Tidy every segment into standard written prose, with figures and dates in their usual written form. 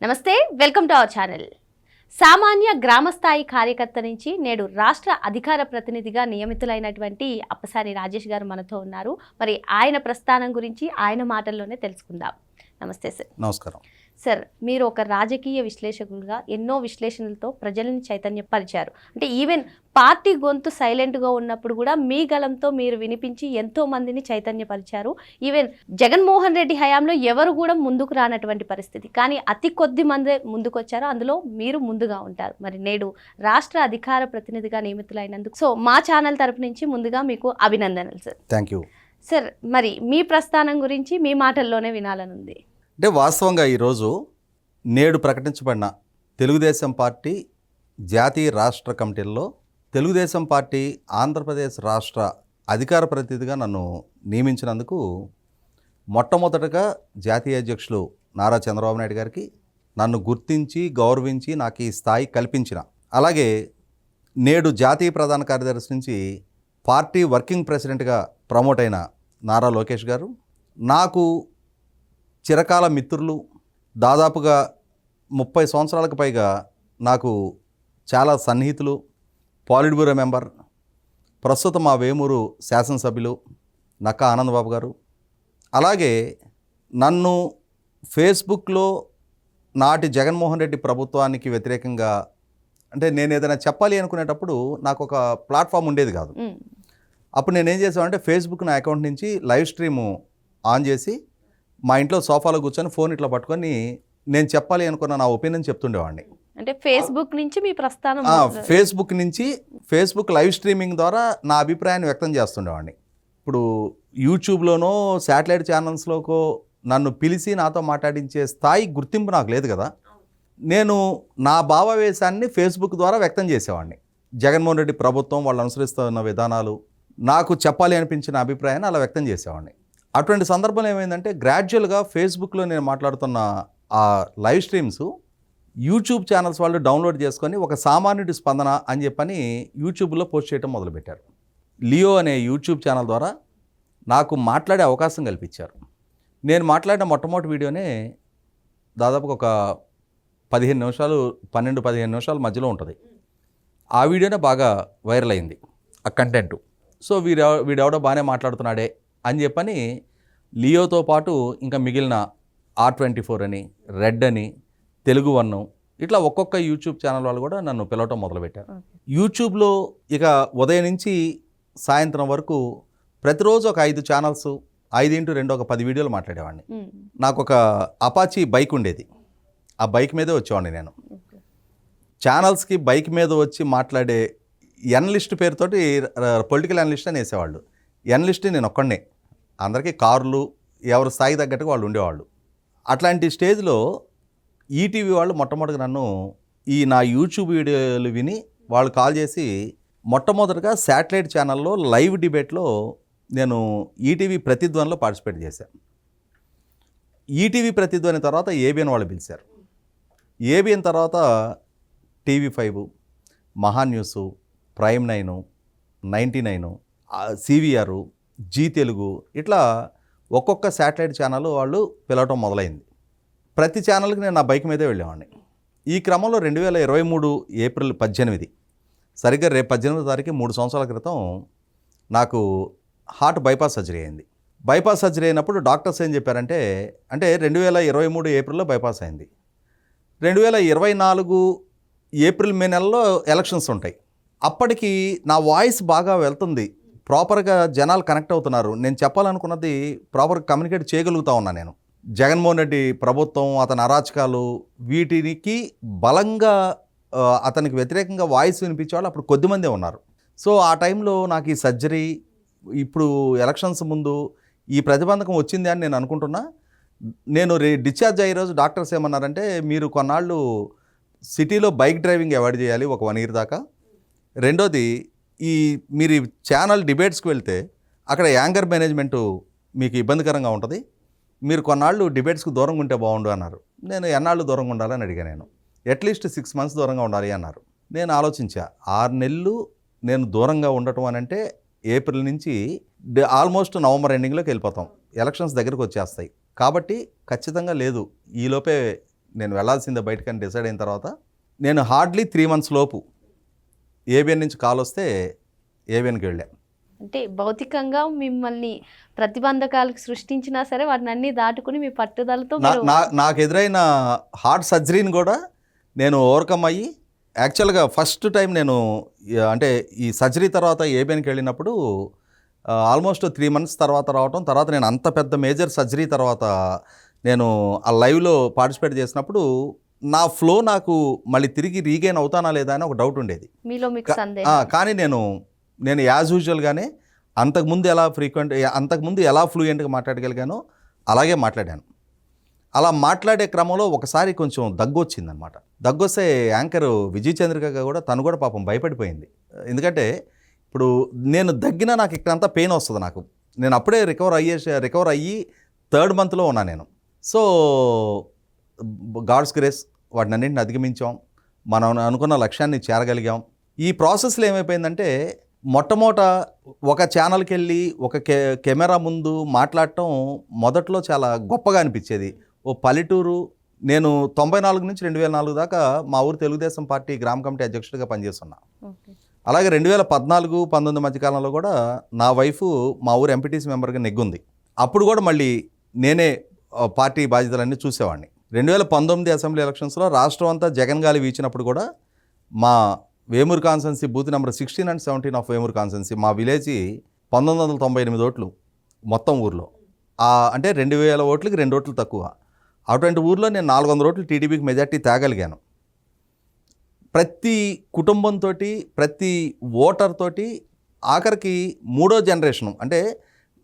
నమస్తే, welcome to our channel. సామాన్య గ్రామస్థాయి కార్యకర్త నుంచి నేడు రాష్ట్ర అధికార ప్రతినిధిగా నియమితులైనటువంటి అప్పసాని రాజేష్ గారు మనతో ఉన్నారు. మరి ఆయన ప్రస్థానం గురించి ఆయన మాటల్లోనే తెలుసుకుందాం. నమస్తే సార్. నమస్కారం సార్. మీరు ఒక రాజకీయ విశ్లేషకులుగా ఎన్నో విశ్లేషణలతో ప్రజలను చైతన్యపరిచారు. అంటే ఈవెన్ పార్టీ గొంతు సైలెంట్గా ఉన్నప్పుడు కూడా మీ గలంతో మీరు వినిపించి ఎంతో మందిని చైతన్యపరిచారు. ఈవెన్ జగన్మోహన్ రెడ్డి హయాంలో ఎవరు కూడా ముందుకు రానటువంటి పరిస్థితి, కానీ అతి కొద్ది మంది ముందుకు వచ్చారు. అందులో మీరు ముందుగా ఉంటారు. మరి నేడు రాష్ట్ర అధికార ప్రతినిధిగా నియమితులైనందుకు మా ఛానల్ తరపు నుంచి ముందుగా మీకు అభినందనలు సార్. Thank you sir. మరి మీ ప్రస్థానం గురించి మీ మాటల్లోనే వినాలనుంది. అంటే వాస్తవంగా ఈరోజు నేడు ప్రకటించబడిన తెలుగుదేశం పార్టీ జాతీయ రాష్ట్ర కమిటీల్లో తెలుగుదేశం పార్టీ ఆంధ్రప్రదేశ్ రాష్ట్ర అధికార ప్రతినిధిగా నన్ను నియమించినందుకు మొట్టమొదటగా జాతీయ అధ్యక్షులు నారా చంద్రబాబు నాయుడు గారికి, నన్ను గుర్తించి గౌరవించి నాకు ఈ స్థాయి కల్పించిన, అలాగే నేడు జాతీయ ప్రధాన కార్యదర్శి నుంచి పార్టీ వర్కింగ్ ప్రెసిడెంట్గా ప్రమోట్ అయిన నారా లోకేష్ గారు, నాకు చిరకాల మిత్రులు, దాదాపుగా 30 సంవత్సరాలకు పైగా నాకు చాలా సన్నిహితులు, పాలిట్ బ్యూరో మెంబర్, ప్రస్తుతం మా వేమూరు శాసనసభ్యులు నక్కా ఆనందబాబు గారు, అలాగే నన్ను ఫేస్బుక్లో నాటి జగన్మోహన్ రెడ్డి ప్రభుత్వానికి వ్యతిరేకంగా, అంటే నేను ఏదైనా చెప్పాలి అనుకునేటప్పుడు నాకు ఒక ప్లాట్ఫామ్ ఉండేది కాదు. అప్పుడు నేనేం చేసామంటే ఫేస్బుక్ నా అకౌంట్ నుంచి లైవ్ స్ట్రీము ఆన్ చేసి మా ఇంట్లో సోఫాలో కూర్చొని ఫోన్ ఇట్లా పట్టుకొని నేను చెప్పాలి అనుకున్న నా ఒపీనియన్ చెప్తుండేవాడిని. అంటే ఫేస్బుక్ నుంచి మీ ప్రస్థానం? ఫేస్బుక్ నుంచి ఫేస్బుక్ లైవ్ స్ట్రీమింగ్ ద్వారా నా అభిప్రాయాన్ని వ్యక్తం చేస్తుండేవాడిని. ఇప్పుడు యూట్యూబ్లోనో శాటిలైట్ ఛానల్స్లోకో నన్ను పిలిచి నాతో మాట్లాడించే స్థాయి గుర్తింపు నాకు లేదు కదా. నేను నా భావావేశాన్ని ఫేస్బుక్ ద్వారా వ్యక్తం చేసేవాడిని. జగన్మోహన్ రెడ్డి ప్రభుత్వం వాళ్ళు అనుసరిస్తున్న విధానాలు, నాకు చెప్పాలి అనిపించిన అభిప్రాయాన్ని అలా వ్యక్తం చేసేవాడిని. అటువంటి సందర్భంలో ఏమైందంటే గ్రాడ్యువల్గా ఫేస్బుక్లో నేను మాట్లాడుతున్న ఆ లైవ్ స్ట్రీమ్స్ యూట్యూబ్ ఛానల్స్ వాళ్ళు డౌన్లోడ్ చేసుకొని ఒక సామాన్యుడి స్పందన అని చెప్పని యూట్యూబ్లో పోస్ట్ చేయడం మొదలుపెట్టారు. లియో అనే యూట్యూబ్ ఛానల్ ద్వారా నాకు మాట్లాడే అవకాశం కల్పించారు. నేను మాట్లాడిన మొట్టమొదటి వీడియోనే దాదాపుగా ఒక 15 నిమిషాలు 12-15 నిమిషాల మధ్యలో ఉంటుంది. ఆ వీడియోనే బాగా వైరల్ అయింది ఆ కంటెంట్. సో వీడెవడో బాగానే మాట్లాడుతున్నాడే అని చెప్పని లియోతో పాటు ఇంకా మిగిలిన R24 అని, రెడ్ అని, తెలుగు వన్, ఇట్లా ఒక్కొక్క యూట్యూబ్ ఛానల్ వాళ్ళు కూడా నన్ను పిలవటం మొదలుపెట్టారు. యూట్యూబ్లో ఇక ఉదయం నుంచి సాయంత్రం వరకు ప్రతిరోజు ఒక 5 ఛానల్స్, 5x2 ఒక 10 వీడియోలు మాట్లాడేవాడిని. నాకు ఒక అపాచీ బైక్ ఉండేది. ఆ బైక్ మీదే వచ్చేవాడిని నేను. ఛానల్స్కి బైక్ మీద వచ్చి మాట్లాడే ఎనలిస్ట్ పేరుతోటి పొలిటికల్ అనలిస్ట్ అని వేసేవాళ్ళు. ఎనలిస్ట్ నేను ఒక్కడే, అందరికీ కార్లు ఎవరి స్థాయి తగ్గట్టుగా వాళ్ళు ఉండేవాళ్ళు. అట్లాంటి స్టేజ్లో ఈటీవీ వాళ్ళు మొట్టమొదటిగా నన్ను ఈ నా యూట్యూబ్ వీడియోలు విని వాళ్ళు కాల్ చేసి మొట్టమొదటిగా శాటిలైట్ ఛానల్లో లైవ్ డిబేట్లో నేను ఈటీవీ ప్రతిధ్వనిలో పార్టిసిపేట్ చేశాను. ఈటీవీ ప్రతిధ్వని తర్వాత ఏబిఎన్ వాళ్ళు పిలిచారు. ఏబిఎన్ తర్వాత TV5, Maha news, prime 9, 99, CVR, Zee Telugu, ఇట్లా ఒక్కొక్క శాటిలైట్ ఛానల్ వాళ్ళు పిలవటం మొదలైంది. ప్రతి ఛానల్కి నేను నా బైక్ మీదే వెళ్ళేవాడిని. ఈ క్రమంలో 2023 ఏప్రిల్ 18, సరిగ్గా రేపు 18వ తారీఖు 3 సంవత్సరాల క్రితం నాకు హార్ట్ బైపాస్ సర్జరీ అయింది. బైపాస్ సర్జరీ అయినప్పుడు డాక్టర్స్ ఏం చెప్పారంటే, అంటే 2023 ఏప్రిల్లో బైపాస్ అయింది, 2024 ఏప్రిల్ మే నెలలో ఎలక్షన్స్ ఉంటాయి. అప్పటికి నా వాయిస్ బాగా వెళ్తుంది, ప్రాపర్గా జనాలు కనెక్ట్ అవుతున్నారు, నేను చెప్పాలనుకున్నది ప్రాపర్గా కమ్యూనికేట్ చేయగలుగుతా ఉన్నా. నేను జగన్మోహన్ రెడ్డి ప్రభుత్వం, అతని అరాచకాలు, వీటికి బలంగా అతనికి వ్యతిరేకంగా వాయిస్ వినిపించేవాళ్ళు అప్పుడు కొద్దిమందే ఉన్నారు. సో ఆ టైంలో నాకు ఈ సర్జరీ, ఇప్పుడు ఎలక్షన్స్ ముందు ఈ ప్రతిబంధకం వచ్చింది అని నేను అనుకుంటున్నా. నేను డిశ్చార్జ్ అయ్యే రోజు డాక్టర్స్ ఏమన్నారంటే, మీరు కొన్నాళ్ళు సిటీలో బైక్ డ్రైవింగ్ అవాయిడ్ చేయాలి ఒక 1 year దాకా. రెండోది, మీరు ఛానల్ డిబేట్స్కి వెళ్తే అక్కడ యాంగర్ మేనేజ్మెంటు మీకు ఇబ్బందికరంగా ఉంటుంది, మీరు కొన్నాళ్ళు డిబేట్స్కి దూరంగా ఉంటే బాగుండు అన్నారు. నేను ఎన్నాళ్ళు దూరంగా ఉండాలని అడిగా. నేను అట్లీస్ట్ 6 months దూరంగా ఉండాలి అన్నారు. నేను ఆలోచించా, 6 నెలలు నేను దూరంగా ఉండటం అని అంటే ఏప్రిల్ నుంచి ఆల్మోస్ట్ నవంబర్ ఎండింగ్లోకి వెళ్ళిపోతాం, ఎలక్షన్స్ దగ్గరకు వచ్చేస్తాయి. కాబట్టి ఖచ్చితంగా లేదు, ఈలోపే నేను వెళ్ళాల్సిందే బయటకని డిసైడ్ అయిన తర్వాత నేను హార్డ్లీ 3 months లోపు ఏబిఎన్ నుంచి కాల్ వస్తే ఏబిఎన్కి వెళ్ళాను. అంటే భౌతికంగా మిమ్మల్ని ప్రతిబంధకాలకు సృష్టించినా సరే వాటిని అన్ని దాటుకుని మీ పట్టుదలతో నాకు ఎదురైన హార్ట్ సర్జరీని కూడా నేను ఓవర్కమ్ అయ్యి యాక్చువల్గా ఫస్ట్ టైం నేను అంటే ఈ సర్జరీ తర్వాత ఏబిఎన్కి వెళ్ళినప్పుడు ఆల్మోస్ట్ 3 months తర్వాత రావటం, తర్వాత నేను అంత పెద్ద మేజర్ సర్జరీ తర్వాత నేను ఆ లైవ్లో పార్టిసిపేట్ చేసినప్పుడు నా ఫ్లో నాకు మళ్ళీ తిరిగి రీగైన్ అవుతానా లేదా అని ఒక డౌట్ ఉండేది మీలో మీకు సందేహం. కానీ నేను యాజ్ యూజువల్గానే అంతకుముందు ఎలా ఫ్లూయెంట్గా మాట్లాడగలిగానో అలాగే మాట్లాడాను. అలా మాట్లాడే క్రమంలో ఒకసారి కొంచెం దగ్గు వచ్చిందనమాట. దగ్గు వస్తే యాంకర్ విజయ్ చంద్రిక కూడా తను కూడా పాపం భయపడిపోయింది. ఎందుకంటే ఇప్పుడు నేను దగ్గినా నాకు ఇక్కడంతా పెయిన్ వస్తుంది నాకు. నేను అప్పుడే రికవర్ అయ్యి 3rd monthలో ఉన్నా నేను. సో గాడ్స్ గ్రేస్ వాటిని అన్నింటిని అధిగమించాం, మనం అనుకున్న లక్ష్యాన్ని చేరగలిగాం. ఈ ప్రాసెస్లో ఏమైపోయిందంటే మొట్టమొదట ఒక ఛానల్కి వెళ్ళి ఒక కెమెరా ముందు మాట్లాడటం మొదట్లో చాలా గొప్పగా అనిపించేది. ఓ పల్లెటూరు, నేను 94 నుంచి 2004 దాకా మా ఊరు తెలుగుదేశం పార్టీ గ్రామ కమిటీ అధ్యక్షుడిగా పనిచేస్తున్నా. అలాగే 2014-19 మధ్యకాలంలో కూడా నా వైఫ్ మా ఊరు ఎంపీటీసీ మెంబర్గా నెగ్గుంది. అప్పుడు కూడా మళ్ళీ నేనే పార్టీ బాధ్యతలన్నీ చూసేవాడిని. 2019 అసెంబ్లీ ఎలక్షన్స్లో రాష్ట్రం అంతా జగన్ గాలి వీచినప్పుడు కూడా మా Vemuru constituency booth number 16 and 17 of Vemuru constituency మా విలేజ్ 1998 ఓట్లు మొత్తం ఊర్లో. అంటే 2000 ఓట్లకి 2 ఓట్లు తక్కువ. అటువంటి ఊర్లో నేను 400 ఓట్లు టీడీపీకి మెజార్టీ తేగలిగాను. ప్రతి కుటుంబంతో, ప్రతి ఓటర్ తోటి, ఆఖరికి 3వ జనరేషను అంటే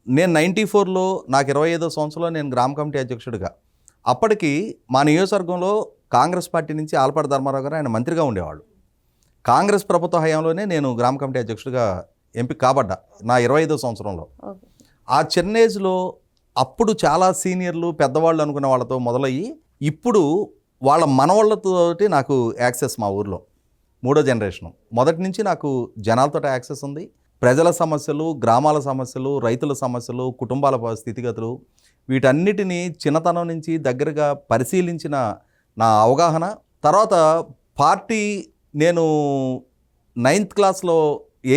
నేను 94లో నాకు 25వ సంవత్సరంలో నేను గ్రామ కమిటీ అధ్యక్షుడిగా. అప్పటికి మా నియోజకవర్గంలో కాంగ్రెస్ పార్టీ నుంచి ఆలపాటి ధర్మారావు గారు ఆయన మంత్రిగా ఉండేవాళ్ళు. కాంగ్రెస్ ప్రభుత్వ హయాంలోనే నేను గ్రామ కమిటీ అధ్యక్షుడిగా ఎంపిక కాబడ్డా నా 25వ సంవత్సరంలో. ఆ చిన్న ఏజ్లో అప్పుడు చాలా సీనియర్లు పెద్దవాళ్ళు అనుకున్న వాళ్ళతో మొదలయ్యి ఇప్పుడు వాళ్ళ మనవాళ్ళతోటి నాకు యాక్సెస్ మా ఊర్లో 3వ జనరేషను. మొదటి నుంచి నాకు జనాలతో యాక్సెస్ ఉంది. ప్రజల సమస్యలు, గ్రామాల సమస్యలు, రైతుల సమస్యలు, కుటుంబాల స్థితిగతులు, వీటన్నిటినీ చిన్నతనం నుంచి దగ్గరగా పరిశీలించిన నా అవగాహన. తర్వాత పార్టీ నేను 9th క్లాస్లో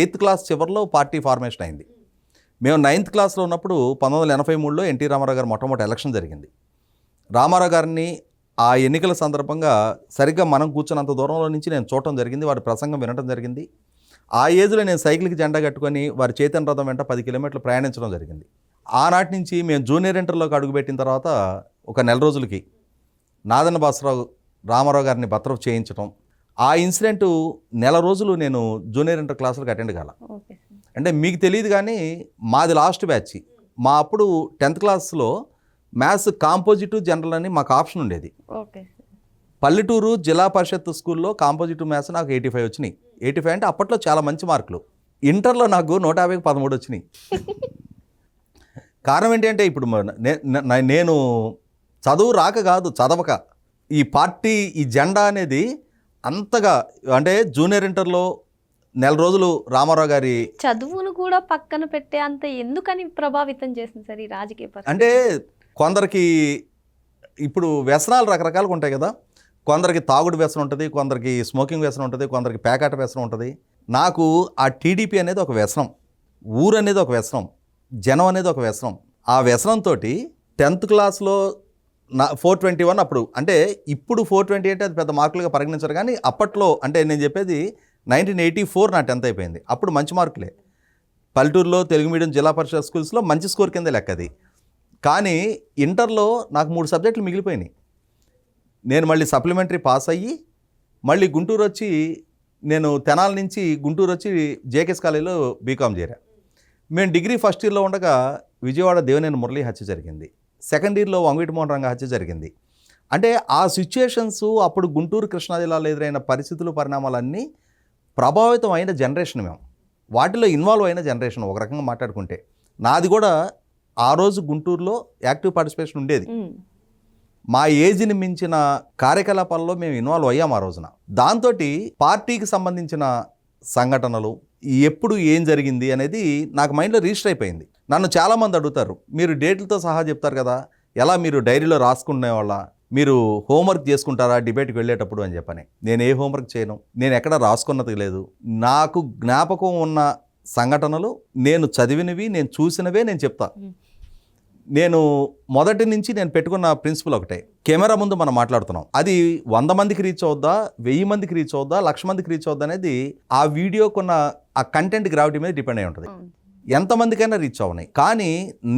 8th క్లాస్ చివరిలో పార్టీ ఫార్మేషన్ అయింది. మేము 9th క్లాస్లో ఉన్నప్పుడు 1983లో ఎన్టీ రామారావు గారు మొట్టమొదటి ఎలక్షన్ జరిగింది. రామారావు గారిని ఆ ఎన్నికల సందర్భంగా సరిగ్గా మనం కూర్చున్నంత దూరంలో నుంచి నేను చూడటం జరిగింది, వారి ప్రసంగం వినటం జరిగింది. ఆ ఏజ్లో నేను సైకిల్కి జెండా కట్టుకొని వారి చైతన్య రథం వెంట 10 కిలోమీటర్లు ప్రయాణించడం జరిగింది. ఆనాటి నుంచి మేము జూనియర్ ఇంటర్లోకి అడుగుపెట్టిన తర్వాత ఒక నెల రోజులకి నాదన్న బాసరావు రామారావు గారిని బర్తరఫ్ చేయించడం, ఆ ఇన్సిడెంటు నెల రోజులు నేను జూనియర్ ఇంటర్ క్లాసులకు అటెండ్ కాల. అంటే మీకు తెలియదు కానీ మాది లాస్ట్ బ్యాచ్. మా అప్పుడు 10th క్లాస్లో మ్యాథ్స్ కాంపోజిటివ్ జనరల్ అని మాకు ఆప్షన్ ఉండేది. పల్లెటూరు జిల్లా పరిషత్ స్కూల్లో కాంపోజిటివ్ మ్యాథ్స్ నాకు 85 వచ్చినాయి. 85 అంటే అప్పట్లో చాలా మంచి మార్కులు. ఇంటర్లో నాకు 150కి 13 వచ్చినాయి. కారణం ఏంటంటే ఇప్పుడు నేను చదువు రాక కాదు, చదవక ఈ పార్టీ ఈ జెండా అనేది అంతగా, అంటే జూనియర్ ఇంటర్లో నెల రోజులు రామారావు గారి చదువును కూడా పక్కన పెట్టే అంత ఎందుకని ప్రభావితం చేసింది సార్ ఈ రాజకీయ పరిస్థితి? అంటే కొందరికి ఇప్పుడు వ్యసనాలు రకరకాలుగా ఉంటాయి కదా. కొందరికి తాగుడు వ్యసనం ఉంటుంది, కొందరికి స్మోకింగ్ వ్యసనం ఉంటుంది, కొందరికి పేకాట వ్యసనం ఉంటుంది. నాకు ఆ టీడీపీ అనేది ఒక వ్యసనం, ఊరు అనేది ఒక వ్యసనం, జనం అనేది ఒక వ్యసనం. ఆ వ్యసనంతో 10th క్లాస్లో 421 అప్పుడు, అంటే ఇప్పుడు 420 అంటే అది పెద్ద మార్కులుగా పరిగణించారు కానీ అప్పట్లో, అంటే నేను చెప్పేది 1984 నా 10th అయిపోయింది. అప్పుడు మంచి మార్కులే. పల్లెటూరులో తెలుగు మీడియం జిల్లా పరిషత్ స్కూల్స్లో మంచి స్కోర్ కింద లెక్కది. కానీ ఇంటర్లో నాకు 3 సబ్జెక్టులు మిగిలిపోయినాయి. నేను మళ్ళీ సప్లిమెంటరీ పాస్ అయ్యి మళ్ళీ గుంటూరు వచ్చి, నేను తెనాల నుంచి గుంటూరు వచ్చి జేకేఎస్ కాలేజీలో బీకామ్ చేరా. మేము డిగ్రీ ఫస్ట్ ఇయర్లో ఉండగా విజయవాడ దేవినేని మురళీ హత్య జరిగింది. సెకండ్ ఇయర్లో వంగవీటి మోహన్ రంగ హత్య జరిగింది. అంటే ఆ సిచ్యుయేషన్స్, అప్పుడు గుంటూరు కృష్ణా జిల్లాలో ఎదురైన పరిస్థితులు, పరిణామాలన్నీ ప్రభావితం అయిన జనరేషన్ మేము. వాటిలో ఇన్వాల్వ్ అయిన జనరేషన్ ఒక రకంగా మాట్లాడుకుంటే. నాది కూడా ఆ రోజు గుంటూరులో యాక్టివ్ పార్టిసిపేషన్ ఉండేది. మా ఏజ్ని మించిన కార్యకలాపాల్లో మేము ఇన్వాల్వ్ అయ్యాం ఆ రోజున. దాంతో పార్టీకి సంబంధించిన సంఘటనలు, ఎప్పుడు ఏం జరిగింది అనేది నాకు మైండ్లో రిజిస్టర్ అయిపోయింది. నన్ను చాలామంది అడుగుతారు, మీరు డేట్లతో సహా చెప్తారు కదా, ఎలా మీరు డైరీలో రాసుకునే వాళ్ళ? మీరు హోంవర్క్ చేసుకుంటారా డిబేట్కి వెళ్ళేటప్పుడు అని చెప్పని. నేను ఏ హోంవర్క్ చేయను, నేను ఎక్కడ రాసుకున్నది లేదు. నాకు జ్ఞాపకం ఉన్న సంఘటనలు, నేను చదివినవి, నేను చూసినవే నేను చెప్తా. నేను మొదటి నుంచి నేను పెట్టుకున్న ప్రిన్సిపల్ ఒకటే, కెమెరా ముందు మనం మాట్లాడుతున్నాం, అది 100 మందికి రీచ్ అవుద్దా, 1000 మందికి రీచ్ అవుద్దా, 1,00,000 మందికి రీచ్ అవుద్దా అనేది ఆ వీడియోకున్న ఆ కంటెంట్ గ్రావిటీ మీద డిపెండ్ అయి ఉంటుంది. ఎంతమందికైనా రీచ్ అవునాయి. కానీ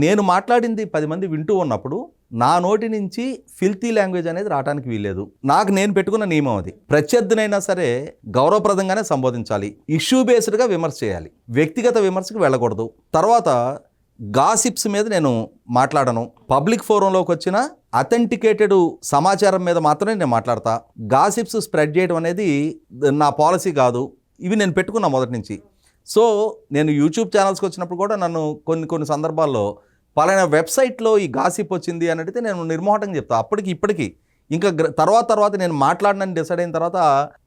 నేను మాట్లాడింది 10 మంది వింటూ ఉన్నప్పుడు నా నోటి నుంచి ఫిల్తీ లాంగ్వేజ్ అనేది రావడానికి వీల్లేదు. నాకు నేను పెట్టుకున్న నియమం అది. ప్రత్యర్థినైనా సరే గౌరవప్రదంగానే సంబోధించాలి, ఇష్యూ బేస్డ్గా విమర్శ చేయాలి, వ్యక్తిగత విమర్శకు వెళ్ళకూడదు. తర్వాత గాసిప్స్ మీద నేను మాట్లాడను. పబ్లిక్ ఫోరంలోకి వచ్చిన అథెంటికేటెడ్ సమాచారం మీద మాత్రమే నేను మాట్లాడతా. గాసిప్స్ స్ప్రెడ్ చేయడం అనేది నా పాలసీ కాదు. ఇవి నేను పెట్టుకున్నా మొదటి నుంచి. సో నేను యూట్యూబ్ ఛానల్స్కి వచ్చినప్పుడు కూడా నన్ను కొన్ని సందర్భాల్లో పలానా వెబ్సైట్లో ఈ గాసిప్ వచ్చింది అని అడిగితే నేను నిర్మోహటంగా చెప్తాను. అప్పటికి ఇప్పటికీ ఇంకా తర్వాత నేను మాట్లాడినని డిసైడ్ అయిన తర్వాత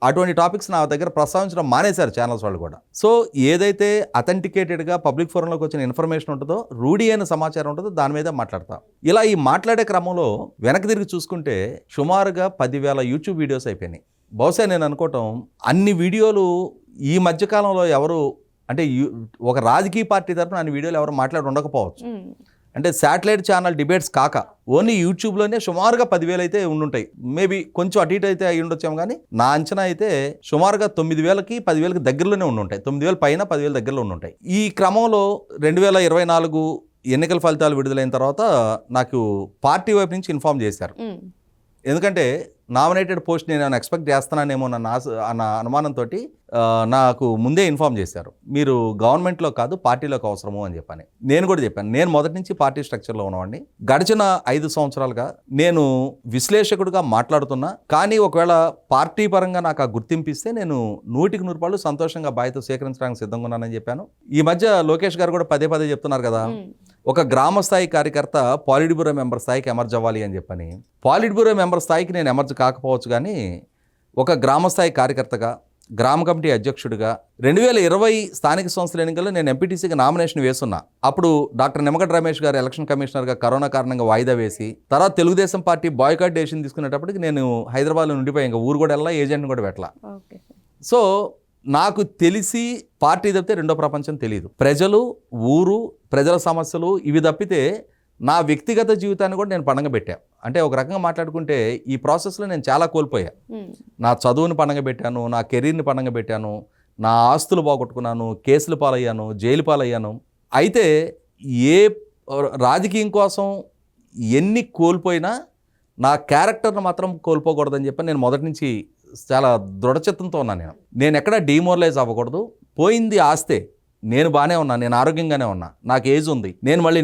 అటువంటి టాపిక్స్ నా దగ్గర ప్రస్తావించడం మానేశారు ఛానల్స్ వాళ్ళు కూడా. సో ఏదైతే అథెంటికేటెడ్గా పబ్లిక్ ఫోరంలోకి వచ్చిన ఇన్ఫర్మేషన్ ఉంటుందో, రూఢి అయిన సమాచారం ఉంటుందో దాని మీద మాట్లాడతా. ఇలా ఈ మాట్లాడే క్రమంలో వెనక్కి తిరిగి చూసుకుంటే సుమారుగా 10,000 యూట్యూబ్ వీడియోస్ అయిపోయినాయి. బహుశా నేను అనుకోవటం అన్ని వీడియోలు ఈ మధ్యకాలంలో ఎవరు అంటే ఒక రాజకీయ పార్టీ తరఫున అన్ని వీడియోలు ఎవరు మాట్లాడి ఉండకపోవచ్చు. అంటే శాటిలైట్ ఛానల్ డిబేట్స్ కాక ఓన్లీ యూట్యూబ్లోనే సుమారుగా 10,000 అయితే ఉండుంటాయి. మేబీ కొంచెం అటు ఇటు అయితే అయి ఉండొచ్చాము, కానీ నా అంచనా అయితే సుమారుగా 9,000కి 10,000కి దగ్గరలోనే ఉండుంటాయి. 9,000 పైన 10,000 దగ్గరలో ఉండుంటాయి. ఈ క్రమంలో 2024 ఎన్నికల ఫలితాలు విడుదలైన తర్వాత నాకు పార్టీ వైపు నుంచి ఇన్ఫార్మ్ చేశారు. ఎందుకంటే నామినేటెడ్ పోస్ట్ నేను ఎక్స్పెక్ట్ చేస్తున్నానేమో అన్న అనుమానంతో నాకు ముందే ఇన్ఫార్మ్ చేశారు, మీరు గవర్నమెంట్లో కాదు పార్టీలోకి అవసరము అని చెప్పని. నేను కూడా చెప్పాను, నేను మొదటి నుంచి పార్టీ స్ట్రక్చర్లో ఉన్నవాడిని. గడిచిన 5 సంవత్సరాలుగా నేను విశ్లేషకుడిగా మాట్లాడుతున్నా. కానీ ఒకవేళ పార్టీ పరంగా నాకు ఆ గుర్తింపు ఇస్తే నేను 100% సంతోషంగా బాధ్యత స్వీకరించడానికి సిద్ధంగా ఉన్నానని చెప్పాను. ఈ మధ్య లోకేష్ గారు కూడా పదే చెప్తున్నారు కదా, ఒక గ్రామ స్థాయి కార్యకర్త పాలిట్ బ్యూరో మెంబర్ స్థాయికి ఎమర్జ్ అవ్వాలి అని చెప్పని. పాలిట్ బ్యూరో మెంబర్ స్థాయికి నేను ఎమర్జ్ కాకపోవచ్చు, కానీ ఒక గ్రామ స్థాయి కార్యకర్తగా, గ్రామ కమిటీ అధ్యక్షుడిగా 2020 స్థానిక సంస్థల ఎన్నికల్లో నేను ఎంపీటీసీకి నామినేషన్ వేస్తున్నా. అప్పుడు డాక్టర్ నిమ్మగడ్డ రమేష్ గారు ఎలక్షన్ కమిషనర్గా కరోనా కారణంగా వాయిదా వేసి, తర్వాత తెలుగుదేశం పార్టీ బాయ్కాట్ డెసిషన్ తీసుకునేటప్పటికి నేను హైదరాబాద్లో ఉండిపోయి ఇంకా ఊరు కూడా వెళ్ళా, ఏజెంట్ని కూడా పెట్టలా. సో నాకు తెలిసి పార్టీ తప్పితే రెండో ప్రపంచం తెలియదు. ప్రజలు, ఊరు, ప్రజల సమస్యలు ఇవి తప్పితే నా వ్యక్తిగత జీవితాన్ని కూడా నేను పండగ పెట్టాను. అంటే ఒక రకంగా మాట్లాడుకుంటే ఈ ప్రాసెస్లో నేను చాలా కోల్పోయా. నా చదువుని పండగ పెట్టాను, నా కెరీర్ని పండగ పెట్టాను, నా ఆస్తులు పోగొట్టుకున్నాను, కేసులు పాలయ్యాను, జైలు పాలయ్యాను. అయితే ఏ రాజకీయం కోసం ఎన్ని కోల్పోయినా నా క్యారెక్టర్ని మాత్రం కోల్పోకూడదని చెప్పి నేను మొదటి నుంచి చాలా దృఢచిత్తంతో ఉన్నాను. నేను ఎక్కడ డిమోరలైజ్ అవ్వకూడదు. పోయింది ఆస్తే, నేను బాగానే ఉన్నా, నేను ఆరోగ్యంగానే ఉన్నా, నాకు ఏజ్ ఉంది, నేను మళ్ళీ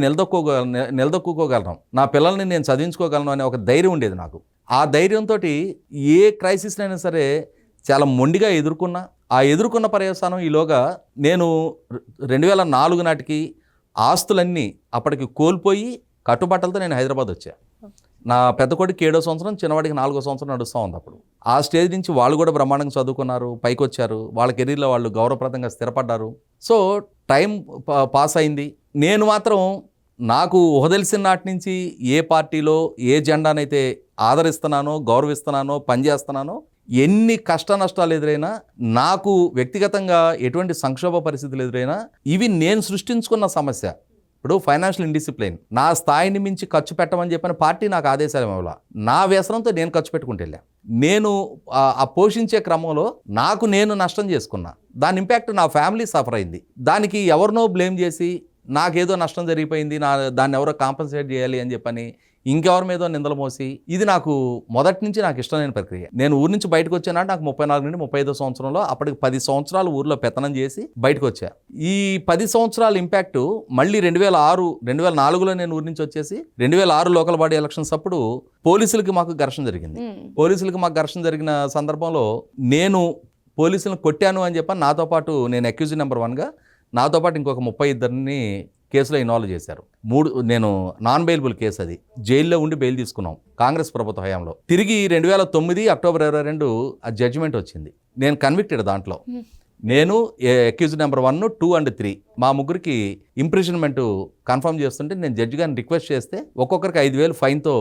నిలదొక్కుకోగలను, నా పిల్లల్ని నేను చదివించుకోగలను అనే ఒక ధైర్యం ఉండేది నాకు. ఆ ధైర్యంతో ఏ క్రైసిస్నైనా సరే చాలా మొండిగా ఎదుర్కొన్నా. ఆ ఎదుర్కొన్న పర్యవసానం ఈలోగా నేను 2004 నాటికి ఆస్తులన్నీ అప్పటికి కోల్పోయి కట్టుబట్టలతో నేను హైదరాబాద్ వచ్చా. నా పెద్ద కొడుకు 7వ సంవత్సరం, చిన్నవాడికి 4వ సంవత్సరం నడుస్తూ ఉంది. అప్పుడు ఆ స్టేజ్ నుంచి వాళ్ళు కూడా బ్రహ్మాండంగా చదువుకున్నారు, పైకి వచ్చారు, వాళ్ళ కెరీర్లో వాళ్ళు గౌరవప్రదంగా స్థిరపడ్డారు. సో టైం పాస్ అయింది. నేను మాత్రం నాకు ఊహదెలిసిన నాటి నుంచి ఏ పార్టీలో ఏ జెండానైతే ఆదరిస్తున్నానో, గౌరవిస్తున్నానో, పనిచేస్తున్నానో, ఎన్ని కష్ట నష్టాలు ఎదురైనా, నాకు వ్యక్తిగతంగా ఎటువంటి సంక్షోభ పరిస్థితులు ఎదురైనా, ఇవి నేను సృష్టించుకున్న సమస్య. ఇప్పుడు ఫైనాన్షియల్ ఇండిసిప్లిన్, నా స్థాయిని మించి ఖర్చు పెట్టమని చెప్పిన పార్టీ నాకు ఆదేశాలు ఇవ్వాల. నా వ్యసనంతో నేను ఖర్చు పెట్టుకుంటూ వెళ్ళా. నేను ఆ పోషించే క్రమంలో నేను నష్టం చేసుకున్నా. దాని ఇంపాక్ట్ నా ఫ్యామిలీ సఫర్ అయింది. దానికి ఎవరినో బ్లేమ్ చేసి నాకేదో నష్టం జరిగిపోయింది, దాన్ని ఎవరో కాంపన్సేట్ చేయాలి అని చెప్పని ఇంకెవరి మీదో నిందలు మోసి, ఇది నాకు మొదటి నుంచి నాకు ఇష్టమైన ప్రక్రియ. నేను ఊరి నుంచి బయటకు వచ్చానంటే నాకు 34 నుండి 35 సంవత్సరంలో, అప్పటికి 10 సంవత్సరాలు ఊర్లో పెత్తనం చేసి బయటకు వచ్చా. ఈ 10 సంవత్సరాల ఇంపాక్ట్ మళ్ళీ 2004లో నేను ఊరి నుంచి వచ్చేసి 2006 లోకల్ బాడీ ఎలక్షన్స్ అప్పుడు పోలీసులకి మాకు ఘర్షణ జరిగింది. మాకు ఘర్షణ జరిగిన సందర్భంలో నేను పోలీసులను కొట్టాను అని చెప్పని నాతో పాటు, నేను అక్యూజ్ నెంబర్ 1గా, నాతో పాటు ఇంకొక 32ని కేసులో ఇన్వాల్వ్ చేశారు. నేను నాన్ బెయిలబుల్ కేసు, అది జైల్లో ఉండి బెయిల్ తీసుకున్నాం కాంగ్రెస్ ప్రభుత్వ హయాంలో. తిరిగి 2009 అక్టోబర్ 22 ఆ జడ్జిమెంట్ వచ్చింది. నేను కన్విక్టెడ్. దాంట్లో నేను అక్యూజ్ నెంబర్ 1, 2 and 3 మా ముగ్గురికి ఇంప్రిజన్మెంట్ కన్ఫర్మ్ చేస్తుంటే నేను జడ్జి గారిని రిక్వెస్ట్ చేస్తే ఒక్కొక్కరికి 5,000 ఫైన్తో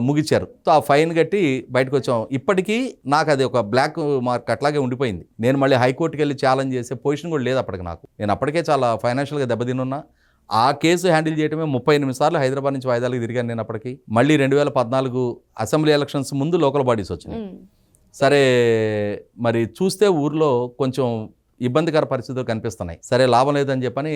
ముగిచ్చారు. సో ఆ ఫైన్ కట్టి బయటకు వచ్చాం. ఇప్పటికీ నాకు అది ఒక బ్లాక్ మార్క్ అట్లాగే ఉండిపోయింది. నేను మళ్ళీ హైకోర్టుకి వెళ్ళి ఛాలెంజ్ చేసే పొజిషన్ కూడా లేదు అప్పటికి నాకు. నేను అప్పటికే చాలా ఫైనాన్షియల్గా దెబ్బతినున్నా. ఆ కేసు హ్యాండిల్ చేయడమే 38 సార్లు హైదరాబాద్ నుంచి వాయిదాలకు తిరిగాను నేను అప్పటికి. మళ్ళీ 2014 అసెంబ్లీ ఎలక్షన్స్ ముందు లోకల్ బాడీస్ వచ్చినాయి. సరే మరి చూస్తే ఊర్లో కొంచెం ఇబ్బందికర పరిస్థితులు కనిపిస్తున్నాయి. సరే లాభం లేదని చెప్పని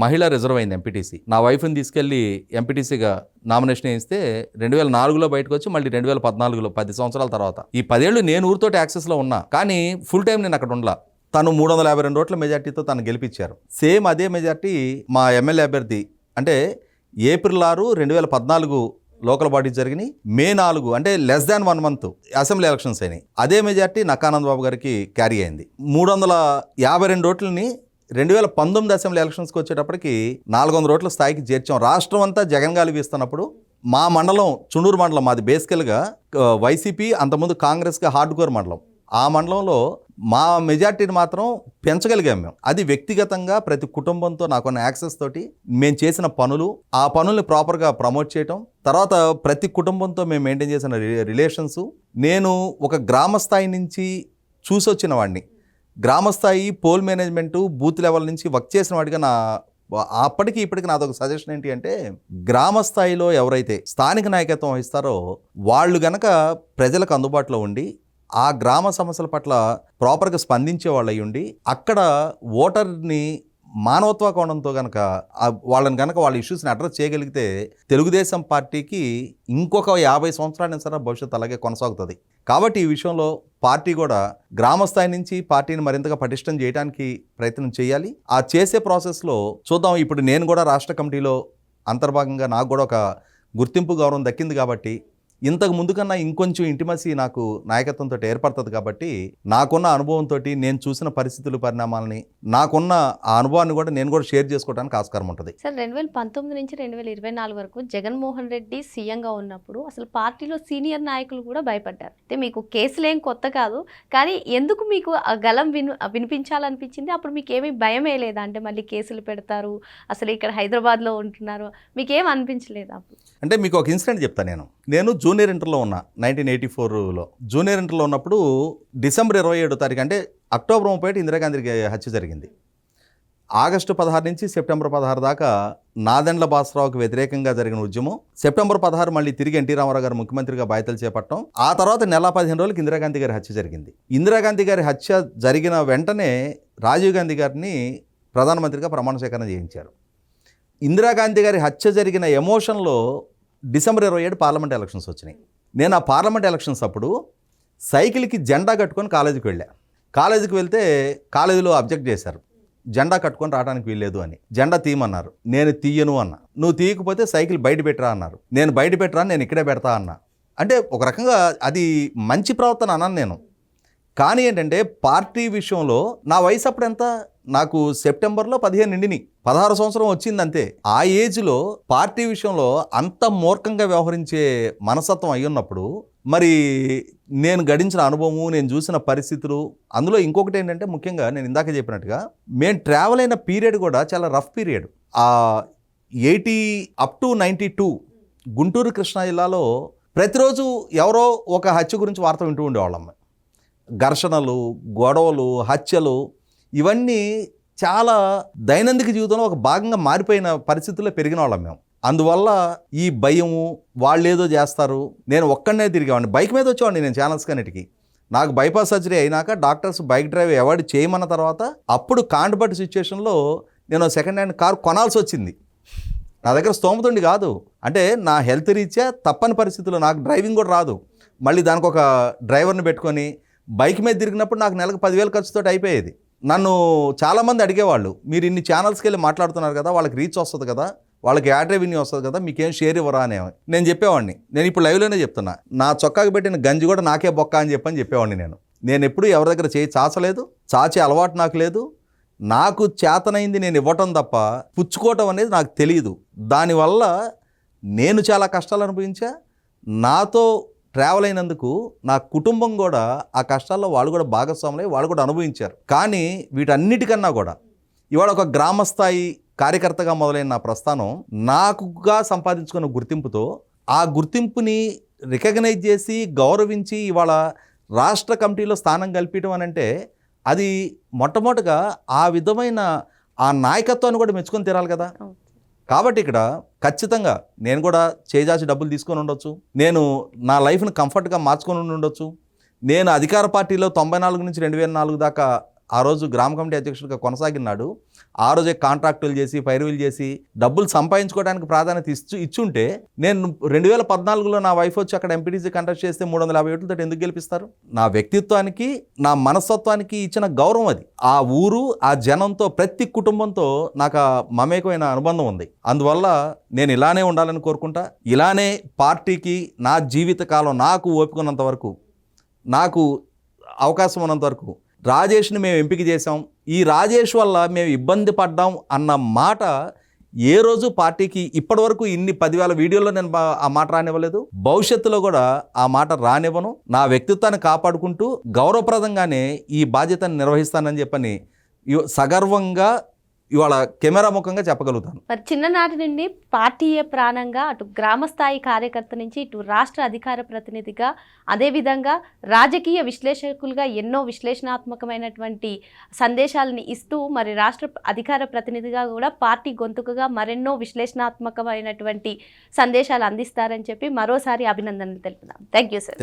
మహిళ రిజర్వ్ అయింది ఎంపీటీసీ. నా వైఫ్ని తీసుకెళ్ళి ఎంపీటీసీగా నామినేషన్ వేస్తే 2004లో బయటకు వచ్చి మళ్ళీ 2014లో 10 సంవత్సరాల తర్వాత ఈ 10 ఏళ్ళు నేను ఊరితోటి యాక్సెస్లో ఉన్నా. కానీ ఫుల్ టైం నేను అక్కడ ఉండలా. తను 352 ఓట్ల మెజార్టీతో తను గెలిపించారు. సేమ్ అదే మెజార్టీ మా ఎమ్మెల్యే అభ్యర్థి అంటే ఏప్రిల్ 6, 2014 లోకల్ బాడీస్ జరిగినాయి. మే 4 అంటే less than 1 month assembly elections అయినాయి. అదే మెజార్టీ నక్కానంద్ బాబు గారికి క్యారీ అయింది. 352 ఓట్లని 2019 అసెంబ్లీ ఎలక్షన్స్కి వచ్చేటప్పటికి 400 ఓట్ల స్థాయికి చేర్చాం. రాష్ట్రం అంతా జగన్ గాలి వీస్తున్నప్పుడు మా మండలం చుండూరు మండలం మాది బేసికల్గా వైసీపీ, అంతకుముందు కాంగ్రెస్గా హార్డ్ కోర్ మండలం. ఆ మండలంలో మా మెజార్టీని మాత్రం పెంచగలిగాం మేము. అది వ్యక్తిగతంగా ప్రతి కుటుంబంతో నాకున్న యాక్సెస్ తోటి మేము చేసిన పనులు, ఆ పనుల్ని ప్రాపర్గా ప్రమోట్ చేయటం, తర్వాత ప్రతి కుటుంబంతో మేము మెయింటైన్ చేసిన రిలేషన్స్. నేను ఒక గ్రామ స్థాయి నుంచి చూసొచ్చిన వాడిని. గ్రామస్థాయి పోల్ మేనేజ్మెంటు బూత్ లెవెల్ నుంచి వర్క్ చేసిన వాడిగా నా అప్పటికి ఇప్పటికి నాదొక సజెషన్ ఏంటి అంటే గ్రామ స్థాయిలో ఎవరైతే స్థానిక నాయకత్వం వహిస్తారో వాళ్ళు గనక ప్రజలకు అందుబాటులో ఉండి ఆ గ్రామ సమస్యల పట్ల ప్రాపర్గా స్పందించే వాళ్ళు అయ్యి ఉండి అక్కడ ఓటర్ని మానవత్వ కోణంతో కనుక వాళ్ళని కనుక వాళ్ళ ఇష్యూస్ని అడ్రస్ చేయగలిగితే తెలుగుదేశం పార్టీకి ఇంకొక 50 సంవత్సరాల సరే భవిష్యత్తు అలాగే కొనసాగుతుంది. కాబట్టి ఈ విషయంలో పార్టీ కూడా గ్రామస్థాయి నుంచి పార్టీని మరింతగా పటిష్టం చేయడానికి ప్రయత్నం చేయాలి. ఆ చేసే ప్రాసెస్లో చూద్దాం. ఇప్పుడు నేను కూడా రాష్ట్ర కమిటీలో అంతర్భాగంగా నాకు కూడా ఒక గుర్తింపు గౌరవం దక్కింది కాబట్టి ఇంతకు ముందు కన్నా ఇంకొంచెం ఇంటిమసీ నాకు నాయకత్వంతో ఏర్పడుతుంది. కాబట్టి నాకున్న అనుభవంతో నేను చూసిన పరిస్థితులు, పరిణామాలని, నాకున్న ఆ అనుభవాన్ని కూడా నేను కూడా షేర్ చేసుకోవడానికి ఆస్కారం ఉంటుంది. సార్ 2019 నుంచి 2024 వరకు జగన్మోహన్ రెడ్డి సీఎంగా ఉన్నప్పుడు అసలు పార్టీలో సీనియర్ నాయకులు కూడా భయపడ్డారు. అంటే మీకు కేసులేం కొత్త కాదు, కానీ ఎందుకు మీకు ఆ గలం వినిపించాలనిపించింది? అప్పుడు మీకు ఏమీ భయమే లేదా? అంటే మళ్ళీ కేసులు పెడతారు, అసలు ఇక్కడ హైదరాబాద్లో ఉంటున్నారు, మీకేం అనిపించలేదు అప్పుడు? అంటే మీకు ఒక ఇన్సిడెంట్ చెప్తాను. నేను జూనియర్ ఇంటర్లో ఉన్నా 1984లో. జూనియర్ ఇంటర్లో ఉన్నప్పుడు డిసెంబర్ 27వ తారీఖు అంటే అక్టోబర్ 31 ఇందిరాగాంధీ హత్య జరిగింది. ఆగస్టు 16 నుంచి సెప్టెంబర్ 16 దాకా నాదెండ్ల భాస్కరరావుకి వ్యతిరేకంగా జరిగిన ఉద్యమం. సెప్టెంబర్ 16 మళ్ళీ తిరిగి ఎన్టీ రామారావు గారు ముఖ్యమంత్రిగా బాధ్యతలు చేపట్టడం. ఆ తర్వాత నెల 15 రోజులకి ఇందిరాగాంధీ గారి హత్య జరిగింది. ఇందిరాగాంధీ గారి హత్య జరిగిన వెంటనే రాజీవ్ గాంధీ గారిని ప్రధానమంత్రిగా ప్రమాణ స్వీకారం చేయించారు. ఇందిరాగాంధీ గారి హత్య జరిగిన ఎమోషన్లో డిసెంబర్ 27 పార్లమెంట్ ఎలక్షన్స్ వచ్చినాయి. నేను ఆ పార్లమెంట్ ఎలక్షన్స్ అప్పుడు సైకిల్కి జెండా కట్టుకొని కాలేజీకి వెళ్ళా. కాలేజీకి వెళ్తే కాలేజీలో అబ్జెక్ట్ చేశారు, జెండా కట్టుకొని రావడానికి వీల్లేదు అని. జెండా తీయమన్నారు, నేను తీయను అన్నా. నువ్వు తీయకపోతే సైకిల్ బయట పెట్టరా అన్నారు. నేను బయట పెట్టరా, నేను ఇక్కడే పెడతా అన్నా. అంటే ఒక రకంగా అది మంచి ప్రవర్తన అన్నాను నేను. కానీ ఏంటంటే పార్టీ విషయంలో నా వయసు అప్పుడు ఎంత, నాకు సెప్టెంబర్లో 15 నిండినాయి, 16 సంవత్సరం వచ్చింది అంతే. ఆ ఏజ్లో పార్టీ విషయంలో అంత మూర్ఖంగా వ్యవహరించే మనస్తత్వం అయి ఉన్నప్పుడు మరి నేను గడించిన అనుభవము, నేను చూసిన పరిస్థితులు, అందులో ఇంకొకటి ఏంటంటే ముఖ్యంగా నేను ఇందాక చెప్పినట్టుగా మేము ట్రావెల్ అయిన పీరియడ్ కూడా చాలా రఫ్ పీరియడ్. ఆ 80 up to 92 గుంటూరు కృష్ణా జిల్లాలో ప్రతిరోజు ఎవరో ఒక హత్య గురించి వార్త వింటూ ఉండేవాళ్ళం. ఘర్షణలు, గొడవలు, హత్యలు ఇవన్నీ చాలా దైనందిక జీవితంలో ఒక భాగంగా మారిపోయిన పరిస్థితుల్లో పెరిగిన వాళ్ళం మేము. అందువల్ల ఈ భయము, వాళ్ళు ఏదో చేస్తారు, నేను ఒక్కడనే తిరిగేవాడిని. బైక్ మీద వచ్చేవాడిని నేను ఛానల్స్ కన్నిటికి. నాకు బైపాస్ సర్జరీ అయినాక డాక్టర్స్ బైక్ డ్రైవ్ అవాయిడ్ చేయమన్న తర్వాత అప్పుడు కాంటబట్టి సిచ్యువేషన్లో నేను సెకండ్ హ్యాండ్ కారు కొనాల్సి వచ్చింది. నా దగ్గర స్తోమతుండి కాదు, అంటే నా హెల్త్ రీత్యా తప్పని పరిస్థితుల్లో నాకు డ్రైవింగ్ కూడా రాదు. మళ్ళీ దానికి ఒక డ్రైవర్ని పెట్టుకొని బైక్ మీద తిరిగినప్పుడు నాకు నెలకు 10,000 ఖర్చుతో అయిపోయేది. నన్ను చాలామంది అడిగేవాళ్ళు, మీరు ఇన్ని ఛానల్స్కి వెళ్ళి మాట్లాడుతున్నారు కదా, వాళ్ళకి రీచ్ వస్తుంది కదా, వాళ్ళకి యాడ్ రెవెన్యూ వస్తుంది కదా, మీకేం షేర్ ఇవ్వరా అనే. నేను చెప్పేవాడిని, నేను ఇప్పుడు లైవ్లోనే చెప్తున్నా, నా చొక్కాకి పెట్టిన గంజి కూడా నాకే బొక్క అని చెప్పేవాడిని. నేను ఎప్పుడూ ఎవరి దగ్గర చేయి చాచలేదు, చాచే అలవాటు నాకు లేదు. నాకు చేతనైంది నేను ఇవ్వటం తప్ప పుచ్చుకోవటం అనేది నాకు తెలియదు. దానివల్ల నేను చాలా కష్టాలు అనుభవించా. నాతో ట్రావెల్ అయినందుకు నా కుటుంబం కూడా ఆ కష్టాల్లో వాళ్ళు కూడా భాగస్వాములై వాళ్ళు కూడా అనుభవించారు. కానీ వీటన్నిటికన్నా కూడా ఇవాళ ఒక గ్రామస్థాయి కార్యకర్తగా మొదలైన నా ప్రస్థానం నాకుగా సంపాదించుకున్న గుర్తింపుతో ఆ గుర్తింపుని రికగ్నైజ్ చేసి గౌరవించి ఇవాళ రాష్ట్ర కమిటీలో స్థానం కల్పించడం అని అంటే అది మొట్టమొదటిగా ఆ విధమైన ఆ నాయకత్వాన్ని కూడా మెచ్చుకొని తీరాలి కదా. కాబట్టి ఇక్కడ ఖచ్చితంగా నేను కూడా చేజాచి డబ్బులు తీసుకొని ఉండొచ్చు, నేను నా లైఫ్ని కంఫర్ట్గా మార్చుకొని ఉండొచ్చు. నేను అధికార పార్టీలో 94 నుంచి 2004 దాకా ఆ రోజు గ్రామ కమిటీ అధ్యక్షుడిగా కొనసాగినాడు. ఆ రోజే కాంట్రాక్టులు చేసి పైరువీలు చేసి డబ్బులు సంపాదించుకోవడానికి ప్రాధాన్యత ఇచ్చుంటే నేను 2014లో నా వైఫ్ వచ్చి అక్కడ ఎంపీటీసీ కంటెస్ట్ చేస్తే 350 ఓట్లతో ఎందుకు గెలిపిస్తారు? నా వ్యక్తిత్వానికి నా మనస్తత్వానికి ఇచ్చిన గౌరవం అది. ఆ ఊరు ఆ జనంతో ప్రతి కుటుంబంతో నాకు మమేకమైన అనుబంధం ఉంది. అందువల్ల నేను ఇలానే ఉండాలని కోరుకుంటా. ఇలానే పార్టీకి నా జీవితకాలం నాకు ఓపికన్నంత వరకు, నాకు అవకాశం ఉన్నంత వరకు రాజేష్ని మేము ఎంపిక చేసాం, ఈ రాజేష్ వల్ల మేము ఇబ్బంది పడ్డాం అన్న మాట ఏ రోజు పార్టీకి ఇప్పటివరకు ఇన్ని 10,000 వీడియోల్లో నేను ఆ మాట రానివ్వలేదు. భవిష్యత్తులో కూడా ఆ మాట రానివ్వను. నా వ్యక్తిత్వాన్ని కాపాడుకుంటూ గౌరవప్రదంగానే ఈ బాధ్యతను నిర్వహిస్తానని చెప్పని సగర్వంగా ఇవాళ కెమెరా ముఖంగా చెప్పగలుగుతాను. మరి చిన్ననాటి నుండి పార్టీయే ప్రాణంగా అటు గ్రామ స్థాయి కార్యకర్త నుంచి ఇటు రాష్ట్ర అధికార ప్రతినిధిగా, అదేవిధంగా రాజకీయ విశ్లేషకులుగా ఎన్నో విశ్లేషణాత్మకమైనటువంటి సందేశాలని ఇస్తూ మరి రాష్ట్ర అధికార ప్రతినిధిగా కూడా పార్టీ గొంతుకగా మరెన్నో విశ్లేషణాత్మకమైనటువంటి సందేశాలు అందిస్తారని చెప్పి మరోసారి అభినందనలు తెలుపుదాం. Thank you sir.